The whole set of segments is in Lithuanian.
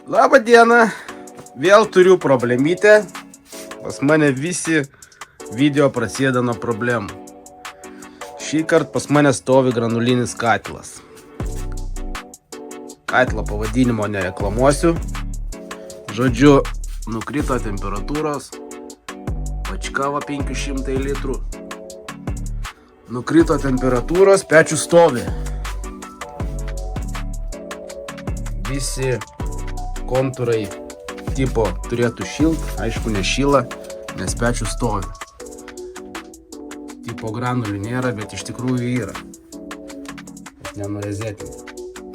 Labą dieną, vėl turiu problemytę, pas mane visi video prasideda nuo problemų. Šį kartą pas mane stovi granulinis katilas. Katilo pavadinimo nereklamuosiu. Žodžiu, nukrito temperatūros, pačkava 500 litrų. Nukrito temperatūros, pečių stovi. Visi kontūrai tipo turėtų šilt, aišku nešyla, nes pečių stovi. Tipo granulių nėra, bet iš tikrųjų yra. Nenurezetinė.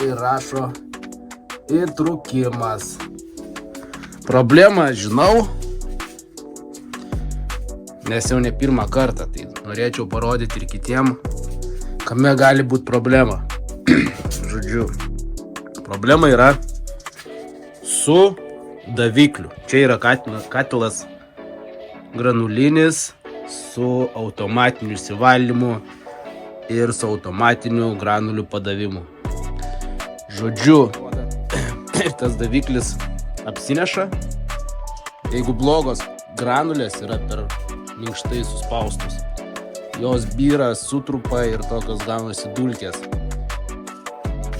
Ir rašo įtrūkimas. Problemą žinau, nes jau ne pirmą kartą, tai norėčiau parodyti ir kitiem, kame gali būti problema. Žodžiu, problema yra su davikliu. Čia yra katilas granulinis su automatiniu įsivalymu ir su automatiniu granulių padavimu. Žodžiu, tas daviklis apsineša, jeigu blogos granulės yra per minkštai suspaustos. Jos byra, sutrupa ir tokios gaunasi dulkės.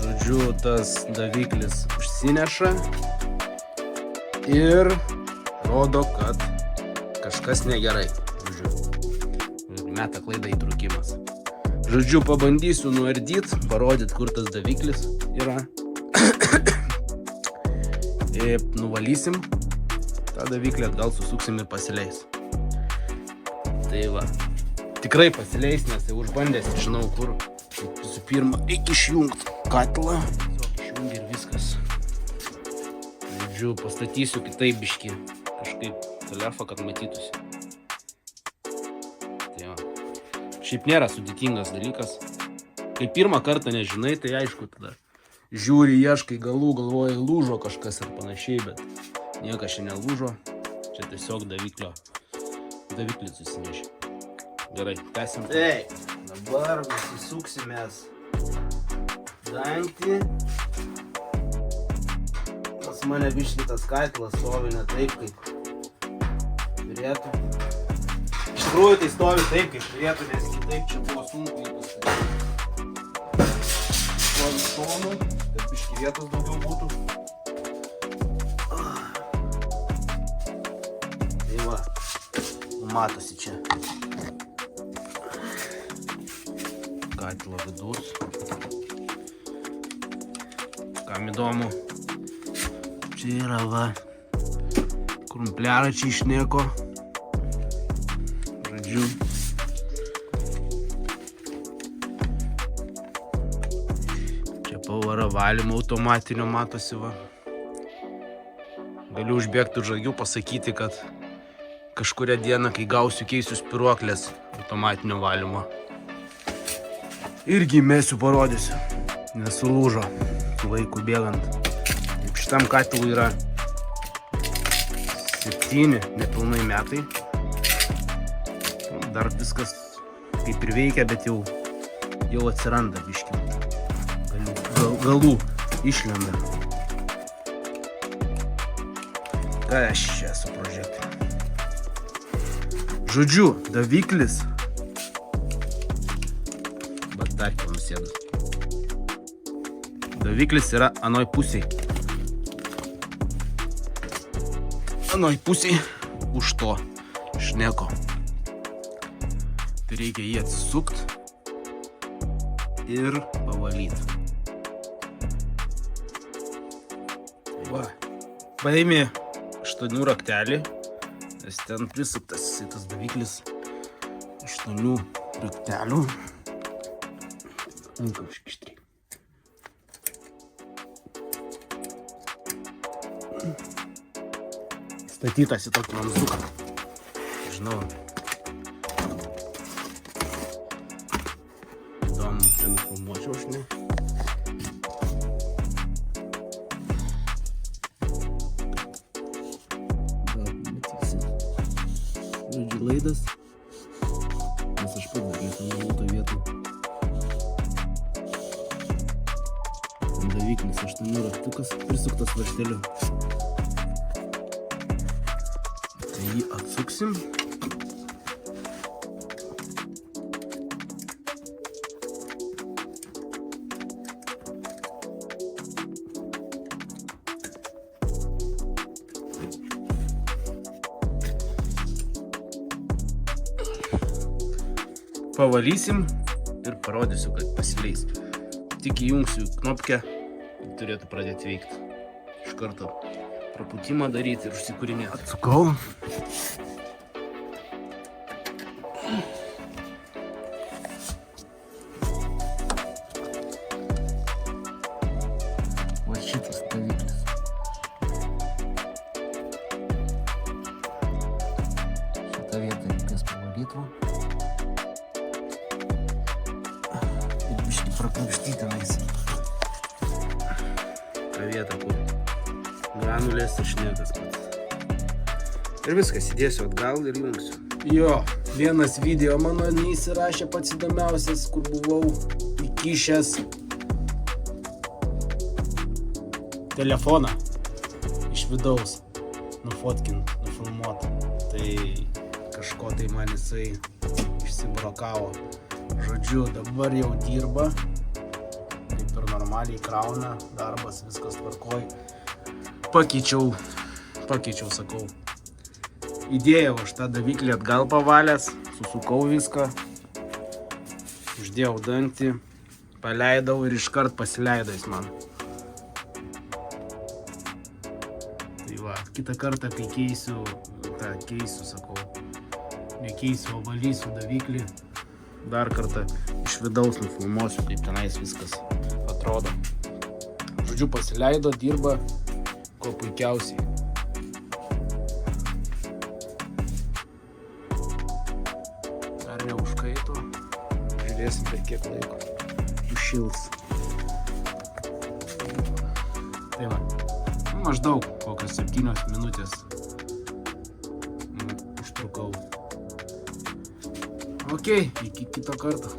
Žodžiu, tas daviklis užsineša ir rodo, kad kažkas negerai. Žodžiu, meta klaidą įtrūkimas. Žodžiu, pabandysiu nuardyti, parodyti, kur tas daviklis yra. Ir nuvalysim tą daviklį, atgal susuksim ir pasileis. Tai va, tikrai pasileis, nes jau užbandęs, žinau kur. Visų pirma, reikia išjungti katilą. Išjungi ir viskas. Žodžiu, pastatysiu kitaip biškį, kažkaip telefą, kad matytųsi. Tai va. Šiaip nėra sudėtingas dalykas. Kai pirmą kartą nežinai, tai aišku tada žiūri, ieškai galų, galvoji, lūžo kažkas ir panašiai, bet niekas čia nelūžo. Čia tiesiog daviklis susinešė. Gerai, tęsim. Tai, dabar nusisuksimės dangtį. Pas mane biškį tas katilas stovi ne taip, kaip turėtų. Iš tikrųjų tai stovi taip, kaip turėtų, nes kitaip čia buvo sunku jį pastatyti. Stovi šonu, kad biškį vietos daugiau būtų. Tai va, matosi čia katilo vidus. Kam įdomu, čia yra va krumpliaračiai šneko. Žodžiu, čia pavara valymo automatinio matosi va. Galiu užbėgti už akių, pasakyti, kad kažkurią dieną, kai gausiu, keisiu spyruoklės automatinio valymo. Irgi mėsiu parodysiu, nes sulūžo su laiku bėgant. Taip, šitam katilui yra 7 nepilnai metai. Dar viskas kaip ir veikia, bet jau atsiranda biškį. Galų išlenda. Ką aš čia esu prožektai. Žodžiu, daviklis. Batarkė nusėdas. Daviklis yra anoj pusėj. Anoj pusėj už to šneko. Tai reikia jį atsisukti ir pavalyti. Va, paėmė 8 raktelį, nes ten prisuktas tas daviklis 8 raktelių. Kažkištrai. Statytas į tokį vamzduką. Žinau. Įdomu, čia nufilmuočiau aš ne. Gal matysi. Žodžiu, laidas. Nes aš pats dar nefilmavau tą vietą. Daviklis 8 raktukas prisuktas. užsuktas varžteliu. Tai jį atsuksim. Pavalysim ir parodysiu, kad pasileis. Tik įjungsiu knopkę ir turėtų pradėti veikti. Iš karto prapūtimą daryti ir užsikūrinėti. Atsukau. Va šitas daviklis. Šitą vietą reikės pavalyti. Ir biškį prakrapštyti tenais. Ta vieta, kur granulės ir šnekas pats. Ir viskas, įdėsiu atgal ir jungsiu. Jo, vienas video mano neįsirašė pats įdomiausias, kur buvau įkišęs telefoną iš vidaus nufotkint, nufilmuot. Tai kažko tai man jisai išsibrokavo. Žodžiu, dabar jau dirba, kaip ir normaliai krauna, darbas, viskas tvarkoj. Pakeičiau, sakau. Įdėjau aš tą daviklį atgal pavalęs, susukau viską, uždėjau dantį, paleidau ir iškart pasileido jis man. Tai va, kitą kartą, kai keisiu, sakau, nekeisiu, o valysiu daviklį, dar kartą iš vidaus nufilmuosiu, kaip tenais viskas atrodo. Žodžiu, pasileido, dirba, kuo puikiausiai. Dar neužkaito. Žiūrėsim per kiek laiko. Užšils. Tai va. Maždaug kokios 7 minutės užtrukau. Ok, iki kito karto.